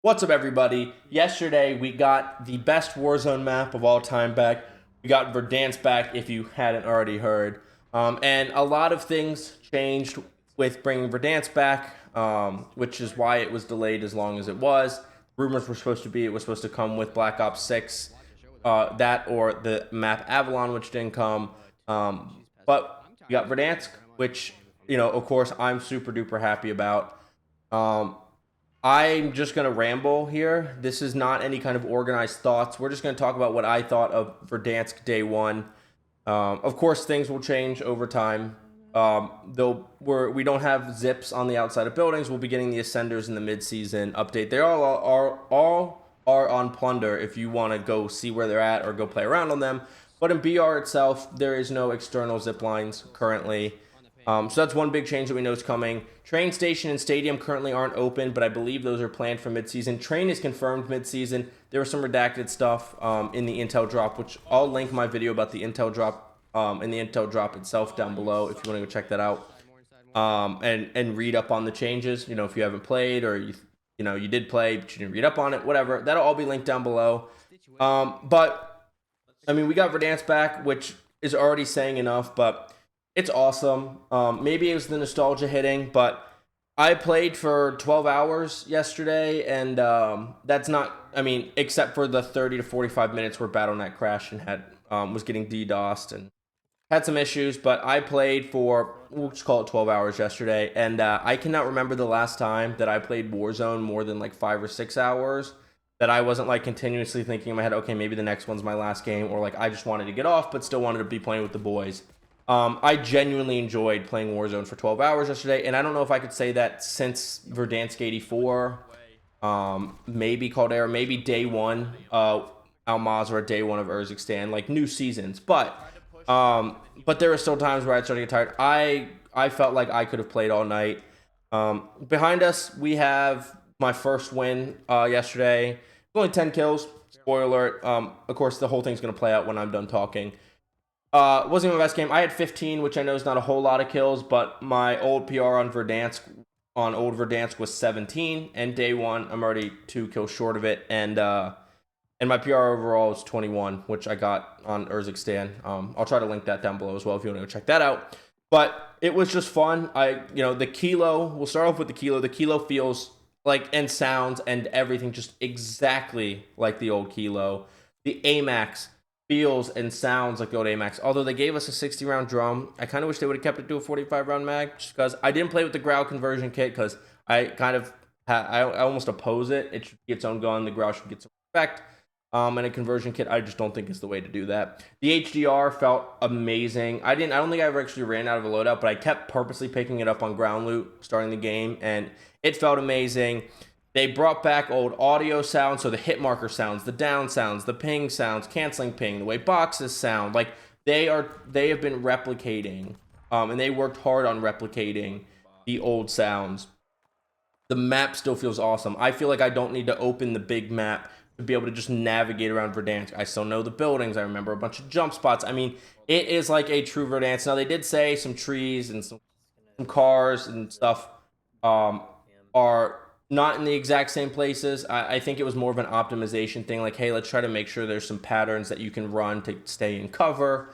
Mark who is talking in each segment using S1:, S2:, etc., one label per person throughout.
S1: What's up, everybody? Yesterday, we got the best Warzone map of all time back. We got Verdansk back, if you hadn't already heard. And a lot of things changed with bringing Verdansk back, which is why it was delayed as long as it was. Rumors were supposed to be it was supposed to come with Black Ops 6, that or the map Avalon, which didn't come. But we got Verdansk, which, of course, I'm super duper happy about. Um, I'm just going to ramble here. This is not any kind of organized thoughts. We're just going to talk about what I thought of Verdansk day one. Of course, things will change over time. Though we don't have zips on the outside of buildings. We'll be getting the ascenders in the mid-season update. They all are on Plunder if you want to go see where they're at or go play around on them. But in BR itself, there is no external zip lines currently. So that's one big change that we know is coming. Train station and stadium currently aren't open, but I believe those are planned for mid-season. Train is confirmed mid-season. There was some redacted stuff in the intel drop, which I'll link my video about the intel drop and the intel drop itself down below if you want to go check that out and read up on the changes. If you haven't played or you did play but you didn't read up on it, whatever. That'll all be linked down below. But I mean, we got Verdansk back, which is already saying enough, but it's awesome. Maybe it was the nostalgia hitting, but I played for 12 hours yesterday, and that's not, except for the 30 to 45 minutes where BattleNet crashed and was getting DDoSed and had some issues, but I played for, we'll just call it 12 hours yesterday, and I cannot remember the last time that I played Warzone more than like 5 or 6 hours, that I wasn't like continuously thinking in my head, okay, maybe the next one's my last game, or like I just wanted to get off, but still wanted to be playing with the boys. I genuinely enjoyed playing Warzone for 12 hours yesterday, and I don't know if I could say that since Verdansk 84, maybe Caldera, maybe day one, Al Mazrah, day one of Urzikstan, like new seasons, but there are still times where I started to get tired. I felt like I could have played all night. Behind us, we have my first win yesterday. Only 10 kills. Spoiler alert. Of course, the whole thing's going to play out when I'm done talking. Wasn't my best game. I had 15, which I know is not a whole lot of kills, but my old PR on old Verdansk was 17, and day one I'm already 2 kills short of it, and my PR overall is 21, which I got on Urzikstan. I'll try to link that down below as well if you want to go check that out. But it was just fun. The kilo. We'll start off with the kilo. The kilo feels like and sounds and everything just exactly like the old kilo. The AMAX feels and sounds like the old AMAX. Although they gave us a 60-round drum, I kind of wish they would have kept it to a 45-round mag, just because I didn't play with the Growl conversion kit, because I kind of I almost oppose it. It should get its own gun. The Growl should get some respect. And a conversion kit, I just don't think is the way to do that. The HDR felt amazing. I don't think I ever actually ran out of a loadout, but I kept purposely picking it up on ground loot starting the game, and it felt amazing. They brought back old audio sounds, so the hit marker sounds, the down sounds, the ping sounds, canceling ping, the way boxes sound. Like they have been replicating, and they worked hard on replicating the old sounds. The map still feels awesome. I feel like I don't need to open the big map to be able to just navigate around Verdansk. I still know the buildings. I remember a bunch of jump spots. I mean, it is like a true Verdansk. Now they did say some trees and some cars and stuff are not in the exact same places. I think it was more of an optimization thing, like, hey, let's try to make sure there's some patterns that you can run to stay in cover.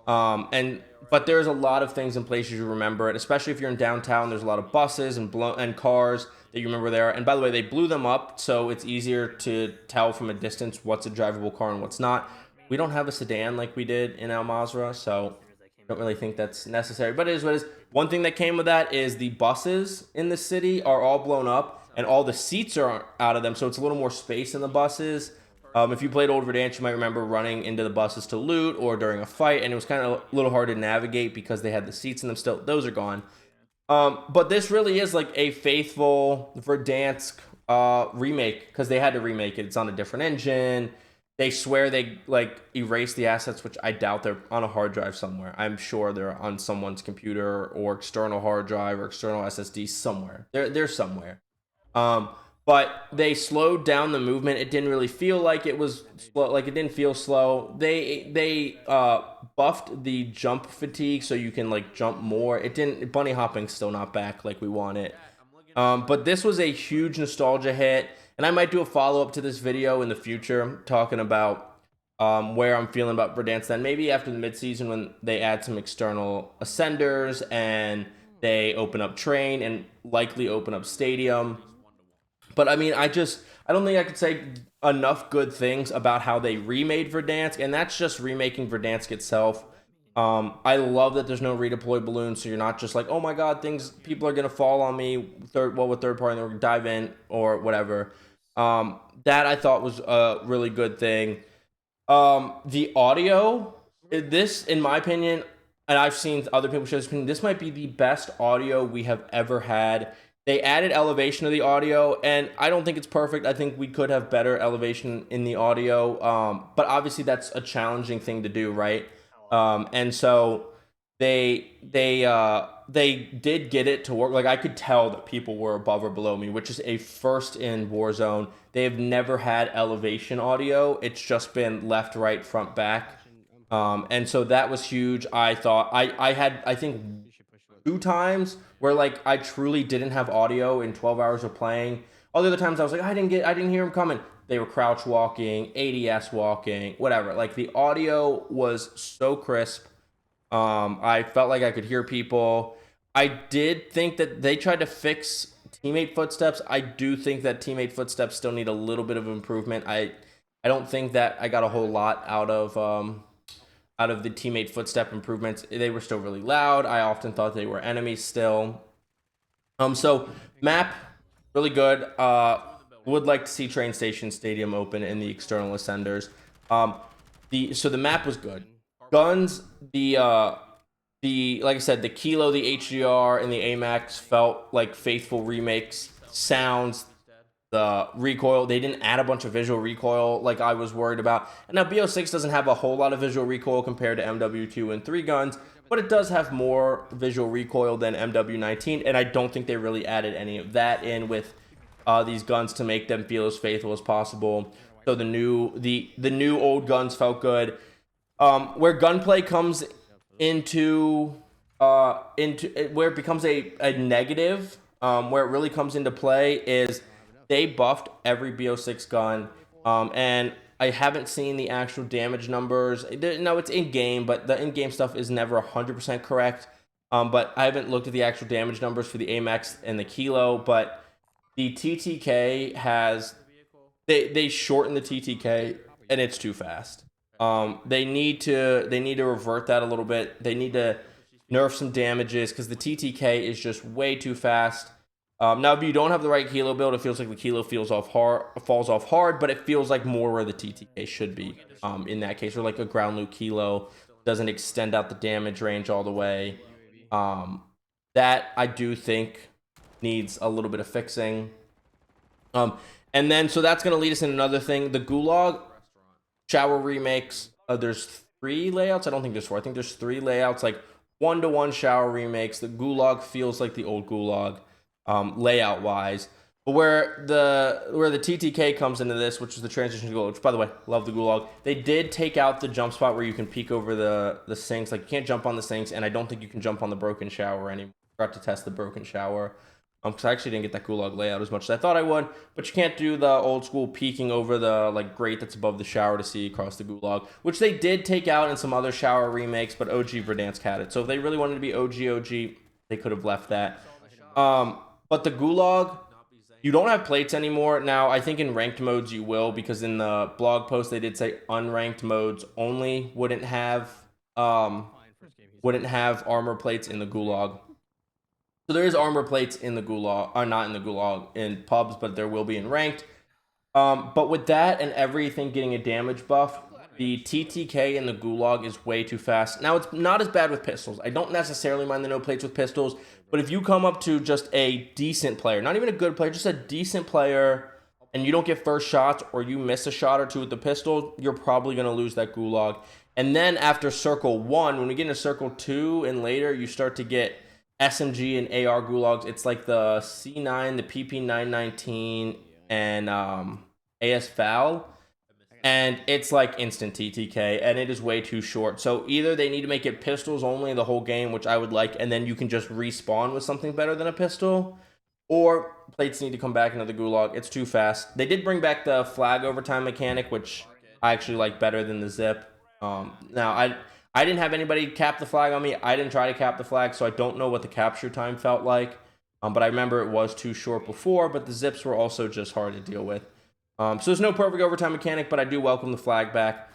S1: But there's a lot of things in places you remember it, especially if you're in downtown. There's a lot of buses and cars that you remember there. And by the way, they blew them up, so it's easier to tell from a distance what's a drivable car and what's not. We don't have a sedan like we did in Al Mazrah, so I don't really think that's necessary. But it is what it is. One thing that came with that is the buses in the city are all blown up, and all the seats are out of them, so it's a little more space in the buses. If you played Old Verdansk, you might remember running into the buses to loot or during a fight, and it was kind of a little hard to navigate because they had the seats in them still. Those are gone. But this really is like a faithful Verdansk remake, because they had to remake it. It's on a different engine. They swear they like erased the assets, which I doubt. They're on a hard drive somewhere. I'm sure they're on someone's computer or external hard drive or external SSD somewhere. They're somewhere. But they slowed down the movement. It didn't really feel like it was slow, like it didn't feel slow. They buffed the jump fatigue, so you can like jump more. It didn't. Bunny hopping's still not back like we want it. But this was a huge nostalgia hit. And I might do a follow-up to this video in the future talking about where I'm feeling about Verdansk. Then maybe after the midseason when they add some external ascenders and they open up train and likely open up stadium. But I mean, I don't think I could say enough good things about how they remade Verdansk, and that's just remaking Verdansk itself. I love that there's no redeploy balloons, so you're not just like, oh my god, people are gonna fall on me with third party, and they're gonna dive in or whatever. That I thought was a really good thing. The audio, this, in my opinion, and I've seen other people share this opinion, this might be the best audio we have ever had. They added elevation to the audio, and I don't think it's perfect. I think we could have better elevation in the audio, but obviously that's a challenging thing to do, right? And so they did get it to work. Like, I could tell that people were above or below me, which is a first in Warzone. They have never had elevation audio. It's just been left, right, front, back. And so that was huge. I thought I had, I think, 2 times where like I truly didn't have audio in 12 hours of playing. All the other times I was like, I didn't hear him coming. They were crouch walking, ADS walking, whatever. Like, the audio was so crisp. I felt like I could hear people. I did think that they tried to fix teammate footsteps. I do think that teammate footsteps still need a little bit of improvement. I don't think that I got a whole lot out of the teammate footstep improvements. They were still really loud. I often thought they were enemies still. So map, really good. Would like to see Train Station Stadium open in the external ascenders. So the map was good. Guns, like I said, the Kilo, the HDR, and the AMAX felt like faithful remakes. Sounds, the recoil, they didn't add a bunch of visual recoil like I was worried about. And now BO6 doesn't have a whole lot of visual recoil compared to MW2 and 3 guns, but it does have more visual recoil than MW19, and I don't think they really added any of that in with these guns to make them feel as faithful as possible. So the new old guns felt good. Where gunplay comes into where it becomes a negative, where it really comes into play is they buffed every BO6 gun, and I haven't seen the actual damage numbers. No, it's in-game, but the in-game stuff is never 100% correct. But I haven't looked at the actual damage numbers for the AMAX and the Kilo, but the TTK has... They shorten the TTK, and it's too fast. They need to revert that a little bit. They need to nerf some damages, because the TTK is just way too fast. Now, if you don't have the right Kilo build, it feels like the Kilo falls off hard, but it feels like more where the TTK should be in that case, or like a ground loot Kilo doesn't extend out the damage range all the way. That I do think needs a little bit of fixing. And then, so that's going to lead us in another thing. The Gulag shower remakes, there's 3 layouts. I don't think there's 4. I think there's 3 layouts, like 1-to-1 shower remakes. The Gulag feels like the old Gulag. Layout wise, but where the TTK comes into this, which is the transition to Gulag, which, by the way, love the Gulag. They did take out the jump spot where you can peek over the sinks. Like, you can't jump on the sinks, and I don't think you can jump on the broken shower anymore. I forgot to test the broken shower, because I actually didn't get that Gulag layout as much as I thought I would. But you can't do the old school peeking over the like grate that's above the shower to see across the Gulag, which they did take out in some other shower remakes, but OG Verdansk had it. So if they really wanted to be OG, they could have left that. But the Gulag, you don't have plates anymore. Now, I think in ranked modes you will, because in the blog post they did say unranked modes only wouldn't have armor plates in the Gulag. So there is armor plates in the Gulag, or not in the Gulag, in pubs, but there will be in ranked. But with that and everything getting a damage buff, the TTK in the Gulag is way too fast. Now, it's not as bad with pistols. I don't necessarily mind the no plates with pistols, but if you come up to just a decent player, not even a good player, just a decent player, and you don't get first shots, or you miss a shot or two with the pistol, you're probably going to lose that Gulag. And then after Circle 1, when we get into Circle 2 and later, you start to get SMG and AR Gulags. It's like the C9, the PP919, and AS Val. And it's like instant TTK, and it is way too short. So either they need to make it pistols only the whole game, which I would like, and then you can just respawn with something better than a pistol, or plates need to come back into the gulag. It's too fast. They did bring back the flag overtime mechanic, which I actually like better than the zip. Now I didn't have anybody cap the flag on me. I didn't try to cap the flag, so I don't know what the capture time felt like. But I remember it was too short before, but the zips were also just hard to deal with. So there's no perfect overtime mechanic, but I do welcome the flag back.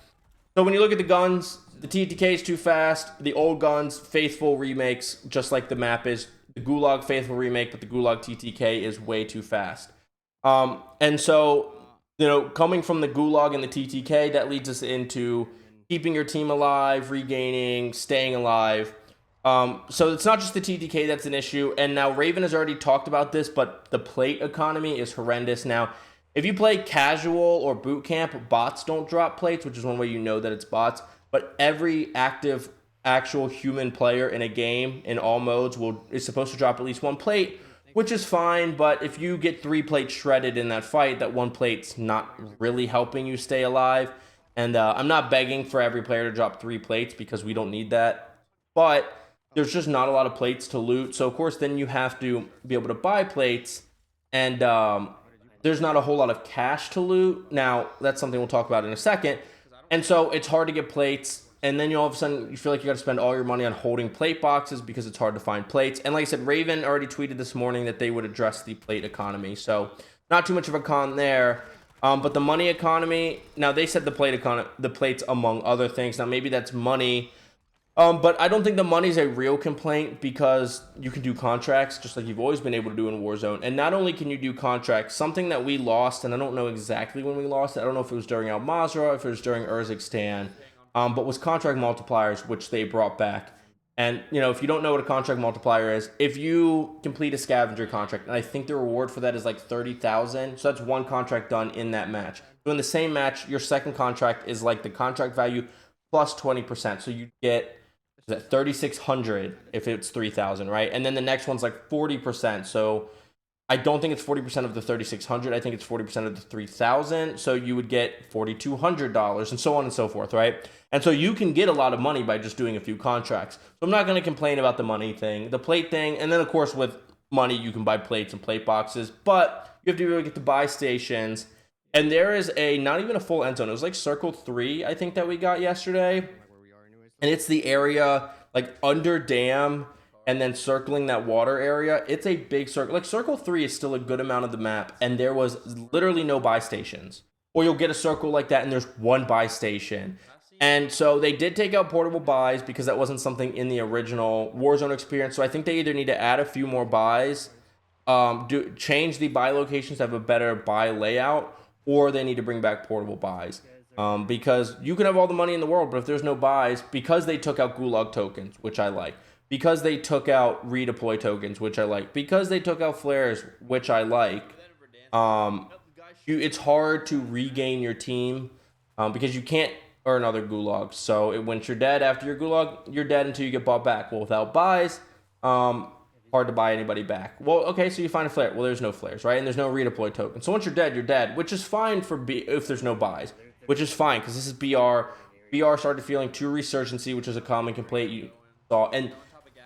S1: So when you look at the guns, the TTK is too fast. The old guns, faithful remakes, just like the map is. The Gulag faithful remake, but the Gulag TTK is way too fast. And so, coming from the Gulag and the TTK, that leads us into keeping your team alive, regaining, staying alive. So it's not just the TTK that's an issue. And now Raven has already talked about this, but the plate economy is horrendous. Now, if you play casual or boot camp, bots don't drop plates, which is one way you know that it's bots. But every active, actual human player in a game in all modes is supposed to drop at least one plate, which is fine. But if you get 3 plates shredded in that fight, that one plate's not really helping you stay alive. And I'm not begging for every player to drop 3 plates because we don't need that. But there's just not a lot of plates to loot. So, of course, then you have to be able to buy plates. And there's not a whole lot of cash to loot. Now, that's something we'll talk about in a second. And so it's hard to get plates. And then all of a sudden, you feel like you got to spend all your money on holding plate boxes because it's hard to find plates. And like I said, Raven already tweeted this morning that they would address the plate economy. So not too much of a con there. But the money economy, now they said the plates among other things. Now maybe that's money. But I don't think the money's a real complaint because you can do contracts just like you've always been able to do in Warzone. And not only can you do contracts, something that we lost, and I don't know exactly when we lost it. I don't know if it was during Al Mazrah, if it was during Urzikstan, but was contract multipliers, which they brought back. And, if you don't know what a contract multiplier is, if you complete a scavenger contract, and I think the reward for that is like 30,000, so that's one contract done in that match. So in the same match, your second contract is like the contract value plus 20%. So you get that 3,600 if it's 3,000, right? And then the next one's like 40%. So I don't think it's 40% of the 3,600. I think it's 40% of the 3,000. So you would get $4,200 and so on and so forth, right? And so you can get a lot of money by just doing a few contracts. So I'm not going to complain about the money thing, the plate thing. And then of course with money, you can buy plates and plate boxes, but you have to be able to get the buy stations. And there is not even a full end zone. It was like circle 3, I think, that we got yesterday. And it's the area like under dam and then circling that water area. It's a big circle. Like circle 3 is still a good amount of the map. And there was literally no buy stations. Or you'll get a circle like that and there's one buy station. And so they did take out portable buys because that wasn't something in the original Warzone experience. So I think they either need to add a few more buys, change the buy locations to have a better buy layout, or they need to bring back portable buys. Because you can have all the money in the world, but if there's no buys, because they took out Gulag tokens, which I like, because they took out redeploy tokens, which I like, because they took out flares, which I like, it's hard to regain your team because you can't earn other Gulags. So once you're dead after your Gulag, you're dead until you get bought back. Well, without buys, hard to buy anybody back. Well, okay, so you find a flare. Well, there's no flares, right? And there's no redeploy token. So once you're dead, which is fine if there's no buys. Which is fine, because this is BR. BR started feeling too resurgency, which is a common complaint you saw. And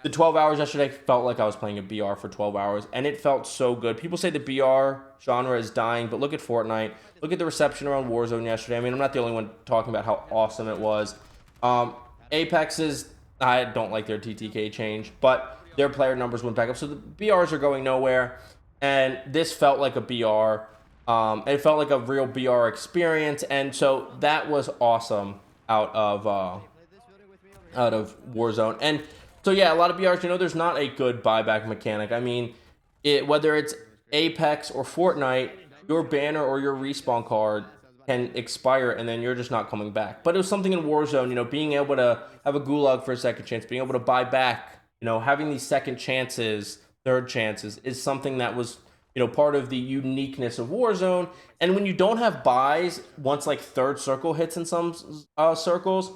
S1: the 12 hours yesterday felt like I was playing a BR for 12 hours, and it felt so good. People say the BR genre is dying, but look at Fortnite. Look at the reception around Warzone yesterday. I mean, I'm not the only one talking about how awesome it was. Apex's, I don't like their TTK change, but their player numbers went back up. So the BRs are going nowhere, and this felt like a BR. It felt like a real BR experience, and so that was awesome out of Warzone. And so yeah, a lot of BRs, there's not a good buyback mechanic. I mean, whether it's Apex or Fortnite, your banner or your respawn card can expire and then you're just not coming back. But it was something in Warzone, being able to have a Gulag for a second chance, being able to buy back, having these second chances, third chances is something that was part of the uniqueness of Warzone. And when you don't have buys, once like third circle hits in some circles,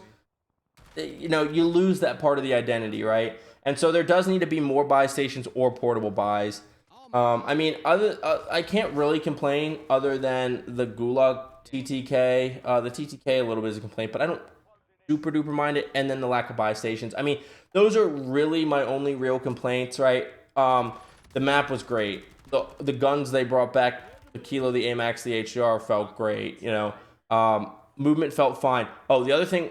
S1: you lose that part of the identity, right? And so there does need to be more buy stations or portable buys. I mean, I can't really complain other than the Gulag TTK. The TTK a little bit is a complaint, but I don't super duper mind it. And then the lack of buy stations. I mean, those are really my only real complaints, right? The map was great. the guns they brought back, the Kilo, the AMAX, the HDR felt great. You know, movement felt fine. Oh, the other thing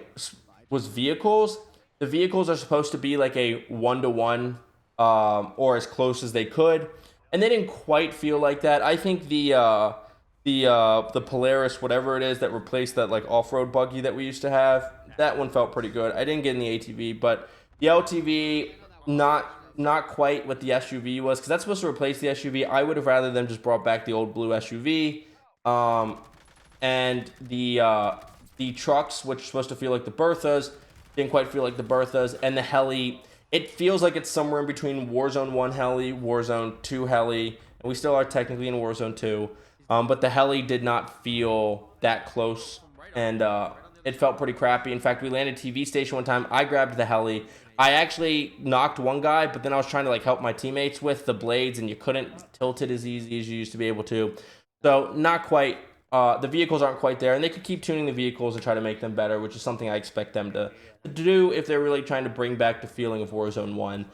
S1: was vehicles. The vehicles are supposed to be like a 1-to-1, or as close as they could, and they didn't quite feel like that. I think the Polaris, whatever it is that replaced that like off-road buggy that we used to have, that one felt pretty good. I didn't get in the ATV, but the LTV, not quite what the SUV was, because that's supposed to replace the SUV. I would have rather them just brought back the old blue SUV, and the trucks, which are supposed to feel like the Berthas, didn't quite feel like the Berthas, and the heli. It feels like it's somewhere in between Warzone 1 heli, Warzone 2 heli, and we still are technically in Warzone 2. But the heli did not feel that close, and it felt pretty crappy. In fact, we landed TV station one time. I grabbed the heli. I actually knocked one guy, but then I was trying to like help my teammates with the blades, and you couldn't tilt it as easy as you used to be able to. So not quite. The vehicles aren't quite there, and they could keep tuning the vehicles and try to make them better, which is something I expect them to do if they're really trying to bring back the feeling of Warzone 1.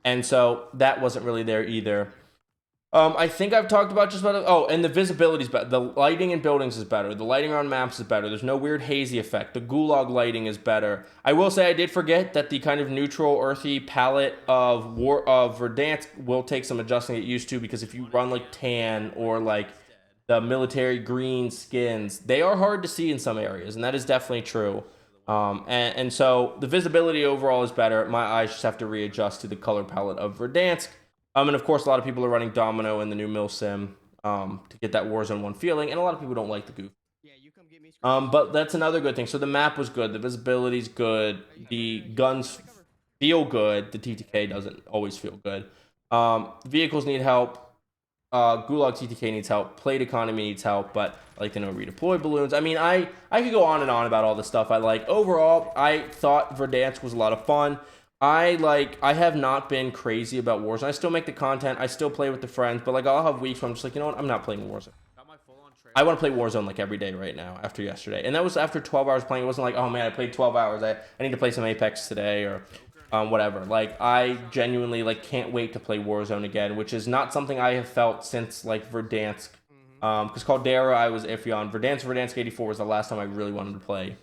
S1: And so that wasn't really there either. I think I've talked about just about it. Oh, and the visibility is better. The lighting in buildings is better. The lighting on maps is better. There's no weird hazy effect. The gulag lighting is better. I will say I did forget that the kind of neutral, earthy palette of Verdansk will take some adjusting to get used to, because if you run like tan or like the military green skins, they are hard to see in some areas, and that is definitely true. And so the visibility overall is better. My eyes just have to readjust to the color palette of Verdansk. And of course, a lot of people are running Domino in the new Milsim to get that Warzone 1 feeling, and a lot of people don't like the goof. But that's another good thing. So the map was good, the visibility's good, the guns feel good, the TTK doesn't always feel good. Vehicles need help. Gulag TTK needs help. Plate economy needs help, but I like to know redeploy balloons. I mean, I could go on and on about all the stuff I like. Overall, I thought Verdansk was a lot of fun. I have not been crazy about Warzone. I still make the content. I still play with the friends, but like I'll have weeks where I'm just like, you know what? I'm not playing Warzone. I want to play Warzone like every day right now after yesterday. And that was after 12 hours playing. It wasn't like, oh man, I played 12 hours. I need to play some Apex today or whatever. Like I genuinely like can't wait to play Warzone again, which is not something I have felt since like Verdansk. Because Caldera I was iffy on. Verdansk 84 was the last time I really wanted to play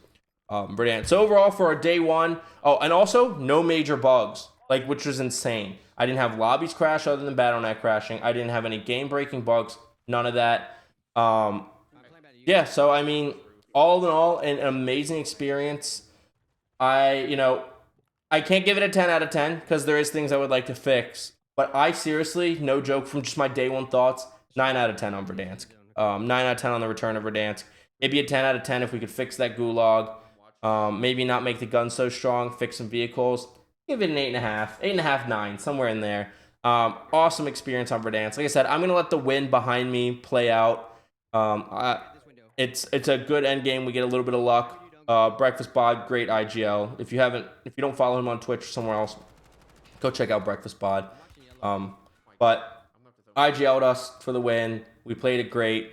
S1: Verdansk. So overall for a day one, oh, and also no major bugs, like, which was insane. I didn't have lobbies crash other than Battle.net crashing. I didn't have any game breaking bugs, none of that. Yeah, so I mean, all in all, an amazing experience. I can't give it a 10 out of 10 because there is things I would like to fix, but I seriously, no joke, from just my day one thoughts, 9 out of 10 on Verdansk. 9 out of 10 on the return of Verdansk. Maybe a 10 out of 10 if we could fix that gulag. Maybe not make the gun so strong, fix some vehicles. Give it an 8.5, 8.5, 9, somewhere in there. Awesome experience on Verdansk. Like I said, I'm gonna let the win behind me play out. It's a good end game. We get a little bit of luck. Breakfast Bod, great IGL. If you don't follow him on Twitch or somewhere else, go check out Breakfast Bod. But IGL'd us for the win. We played it great.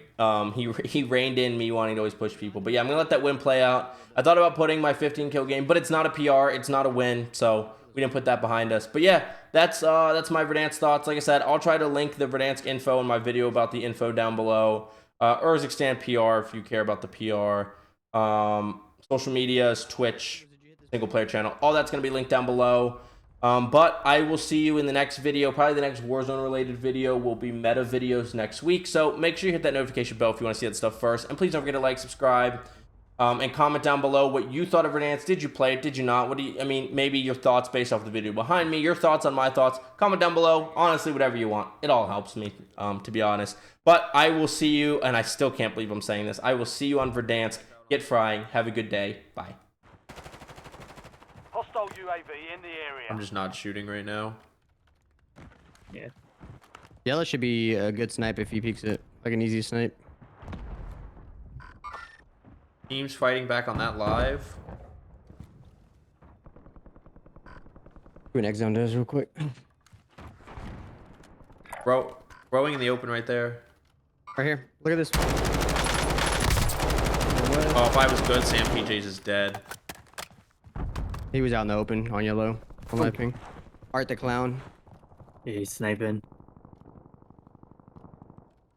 S1: He reined in me wanting to always push people. But yeah, I'm gonna let that win play out. I thought about putting my 15 kill game, but it's not a PR. It's not a win, so we didn't put that behind us. But yeah, that's my Verdansk thoughts. Like I said, I'll try to link the Verdansk info in my video about the info down below. Urzikstan PR if you care about the PR. Social medias, Twitch, single player channel, all that's going to be linked down below. But I will see you in the next video. Probably the next Warzone related video will be meta videos next week. So make sure you hit that notification bell if you want to see that stuff first. And please don't forget to like, subscribe, and comment down below what you thought of Verdansk. Did you play it? Did you not? Maybe your thoughts based off the video behind me, your thoughts on my thoughts. Comment down below. Honestly, whatever you want. It all helps me, to be honest. But I will see you, and I still can't believe I'm saying this. I will see you on Verdansk. Get frying. Have a good day. Bye.
S2: Hostile UAV in the area.
S1: I'm just not shooting right now.
S3: Yeah. Yellow should be a good snipe if he peeks it. Like an easy snipe.
S1: Teams fighting back on that live.
S3: Do an X zone does real quick.
S1: Throwing in the open right there.
S3: Right here. Look at this.
S1: Oh, if I was good, Sam PJ's is dead.
S3: He was out in the open on yellow. On my ping. Art the clown.
S4: Yeah, he's sniping.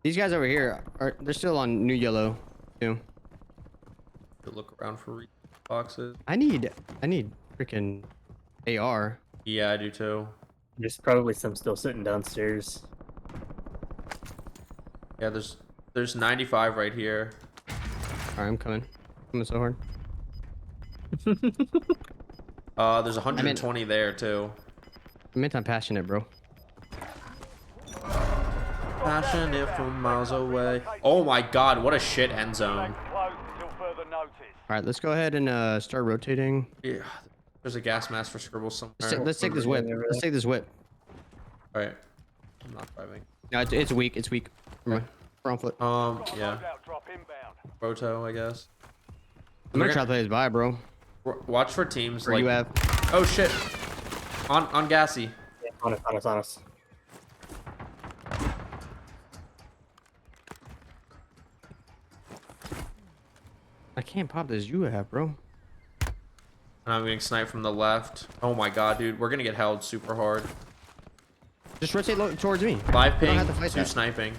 S3: These guys over here they're still on new yellow too.
S1: Look around for boxes.
S3: I need freaking AR.
S1: Yeah, I do too.
S4: There's probably some still sitting downstairs.
S1: Yeah, there's 95 right here.
S3: All right, I'm coming. Coming so hard.
S1: There's 120 there too.
S3: I'm anti-passionate, bro.
S1: Passionate from miles away. Oh my god, what a shit end zone.
S2: Close until further notice.
S3: All right, let's go ahead and start rotating.
S1: Yeah, there's a gas mask for Scribbles somewhere.
S3: Let's take this whip. Let's take this whip.
S1: Alright. I'm not driving.
S3: No, it's weak. It's weak. Never mind. We're on foot.
S1: Yeah.
S2: Loadout drop inbound.
S1: Roto, I guess.
S3: I'm gonna try to play this by, bro.
S1: Watch for teams
S3: Where
S1: like...
S3: you have?
S1: Oh shit. On gassy.
S4: Yeah, on us.
S3: I can't pop this you have, bro.
S1: And I'm getting sniped from the left. Oh my god, dude. We're gonna get held super hard.
S3: Just rotate towards me.
S1: 5
S3: We don't
S1: ping,
S3: have to fight
S1: 2
S3: that.
S1: sniping.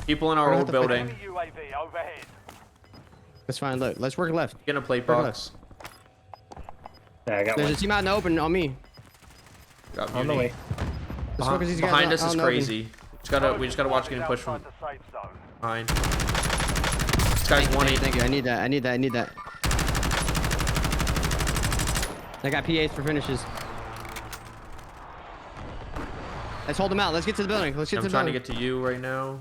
S1: People in our
S3: We don't
S1: old
S3: have to fight
S1: building.
S2: Enemy UAV overhead.
S3: That's fine. Look, let's work left.
S1: Get a plate
S3: Where
S1: box.
S4: Yeah, I got
S3: There's
S4: one.
S3: a team out in the open on me.
S1: Got
S4: On the
S1: muni.
S4: way.
S3: Let's focus these guys
S1: Behind
S3: out
S1: us is
S3: in the open.
S1: crazy. We just gotta watch getting pushed from
S2: Outside the safe zone.
S1: behind. This guy's 180.
S3: Thank you. I need that. I need that. I need that. I got PAs for finishes. Let's hold them out. Let's get to the building. Let's get
S1: I'm
S3: to the
S1: trying to
S3: building.
S1: get to you right now.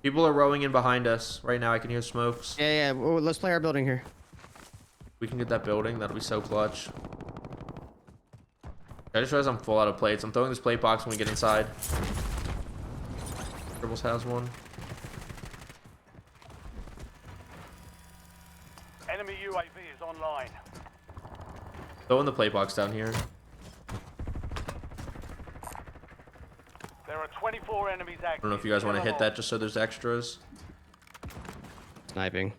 S1: People are rowing in behind us right now. I can hear smokes.
S3: Yeah. Well, let's play our building here.
S1: We can get that building. That'll be so clutch. I just realized I'm full out of plates. I'm throwing this plate box when we get inside. Dribbles has one.
S2: Enemy UAV is online.
S1: Throwing the plate box down here.
S2: There are 24 enemies active.
S1: I don't know if you guys want to hit that just so there's extras.
S3: Sniping.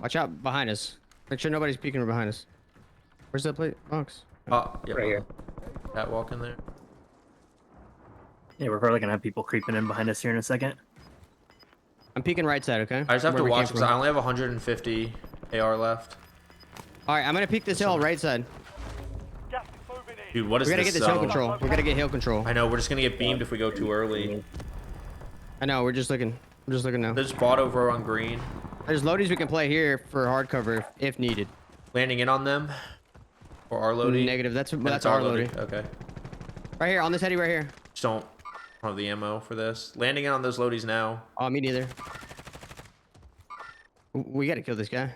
S3: Watch out behind us. Make sure nobody's peeking behind us. Where's that plate box?
S1: Oh, yeah.
S4: Right here.
S1: Catwalk in there.
S4: Yeah, we're probably gonna have people creeping in behind us here in a second.
S3: I'm peeking right side, okay?
S1: I just have
S3: Where
S1: to
S3: we came
S1: watch because
S3: from.
S1: I only have 150 AR left.
S3: All right, I'm gonna peek this hill right side.
S2: Gas is moving in.
S1: Dude, what is
S3: We gotta
S1: this
S3: get this hill
S1: zone?
S3: control. We gotta get hill control.
S1: I know, we're just gonna get beamed if we go too early.
S3: I know. We're just looking. I'm just looking now.
S1: There's bot over on green.
S3: There's loadies we can play here for hard cover if needed.
S1: Landing in on them. Or our loading.
S3: Negative. That's
S1: It's
S3: our
S1: loading.
S3: loading.
S1: Okay.
S3: Right here on this heady right here.
S1: Just don't have the ammo for this. Landing in on those loadies now.
S3: Oh, me neither. We gotta kill this guy.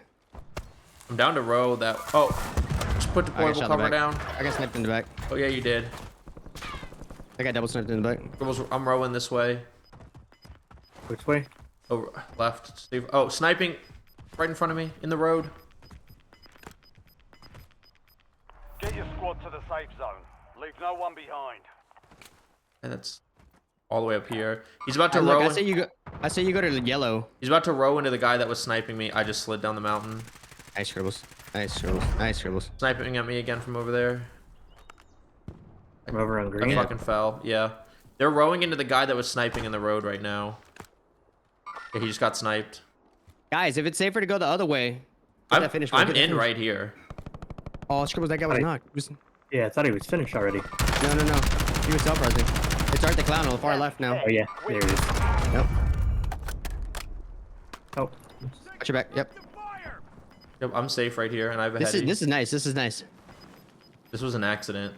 S1: I'm down to row that. Oh, just put
S3: I got
S1: deployable
S3: shot in the
S1: cover
S3: back.
S1: down.
S3: I got sniped in the back.
S1: Oh yeah, you did.
S3: I got double sniped in the back.
S1: I'm rowing this way.
S4: Which way?
S1: Over left. Steve. Oh, sniping right in front of me in the road.
S2: Get your squad to the safe zone. Leave no one behind.
S1: And that's all the way up here. He's about to
S3: Hey, look,
S1: row.
S3: I say you go to the yellow.
S1: He's about to row into the guy that was sniping me. I just slid down the mountain.
S3: Nice scribbles. Nice scribbles. Nice scribbles.
S1: Sniping at me again from over there.
S4: I'm over on
S1: I
S4: green.
S1: fucking fell. Yeah. They're rowing into the guy that was sniping in the road right now. Yeah, he just got sniped.
S3: Guys, if it's safer to go the other way, get that finish.
S1: I'm
S3: Get that
S1: in
S3: finish.
S1: right here.
S3: Oh, scribbles, that guy was
S4: Hey.
S3: knocked. He was-
S4: Yeah, I thought he was finished already.
S3: No. He was self-rising. It's Art the Clown on the far left now.
S4: Oh yeah, there it is.
S3: Yep.
S4: Oh,
S3: Watch your back. Yep.
S1: Yep, I'm safe right here, and I have a
S3: This
S1: heady.
S3: is nice. This is nice.
S1: This was an accident.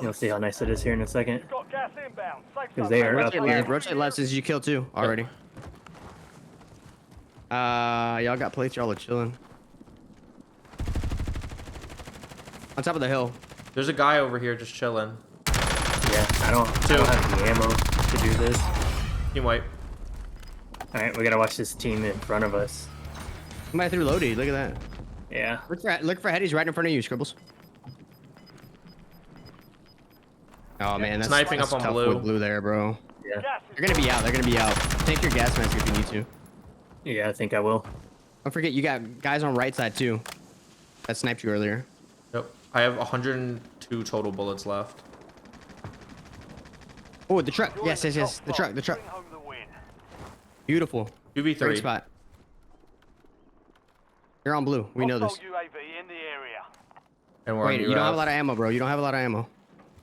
S4: you'll see how nice it is here in a second.
S2: Got gas inbound. Safe
S4: Because
S2: zone.
S4: they are up
S3: Rotate
S4: here.
S3: left. Rotate left since you killed two already. Y'all got plates. Y'all are chilling. On top of the hill.
S1: There's a guy over here just chilling.
S4: Yeah, I don't have the ammo to do this.
S1: Team wipe.
S4: All right, we gotta watch this team in front of us.
S3: Somebody threw Lodi. Look at that.
S4: Yeah.
S3: Look for headies right in front of you, Scribbles. Oh man, that's
S1: Sniping
S3: that's
S1: up on
S3: tough
S1: blue.
S3: with blue there, bro.
S4: Yeah.
S2: Gas is
S3: They're gonna be out. They're gonna be out. Take your gas mask if you need to.
S4: Yeah, I think I will.
S3: Don't forget, you got guys on right side too. That sniped you earlier.
S1: Yep. I have 102 total bullets left.
S3: Oh, the truck.
S2: You're
S3: Yes,
S2: in
S3: yes, yes. The
S2: top
S3: truck,
S2: five.
S3: the truck.
S2: Bring home the win.
S3: Beautiful.
S1: 2v3.
S3: Great spot. You're on blue. We know this.
S2: Hostile UAV in the area.
S1: And we're
S3: Wait,
S1: on
S3: you don't have a
S1: UF.
S3: lot of ammo, bro. You don't have a lot of ammo.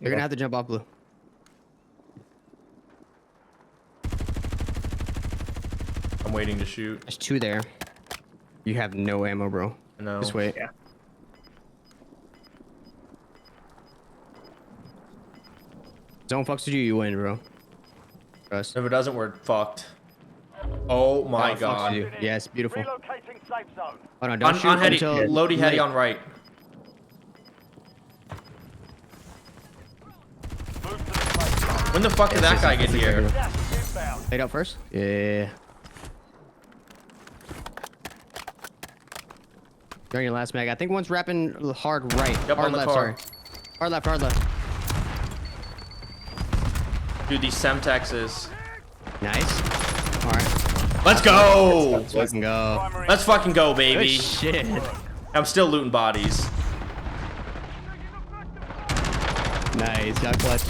S3: You're gonna have to jump off blue.
S1: I'm waiting to shoot.
S3: There's 2 there. You have no ammo, bro.
S1: No.
S3: Just wait.
S4: Yeah.
S3: Zone fucks with you, you win, bro. Trust.
S1: If it doesn't, we're fucked. Oh my
S3: Oh, fucks
S1: god.
S3: with you. Yes, beautiful.
S2: Relocating safe zone.
S3: Hold on, don't
S1: On,
S3: shoot
S1: on heady,
S3: until
S1: Lodi heady
S3: late.
S1: on right.
S2: Move to the safe zone.
S1: When the fuck did that guy get here?
S2: Gas is inbound.
S3: Fade out first. Yeah. During your last mag, I think one's wrapping hard right.
S1: Yep,
S3: hard
S1: on the
S3: left,
S1: car.
S3: sorry. Hard left, hard left.
S1: Dude, these Semtexes.
S3: Nice. All right.
S1: Let's go!
S3: Let's fucking go.
S2: Primary
S1: Let's fucking go,
S3: Good
S1: baby.
S3: shit.
S1: I'm still looting bodies.
S3: Nice. Got clutch.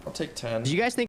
S1: I'll take 10.
S3: Did you guys think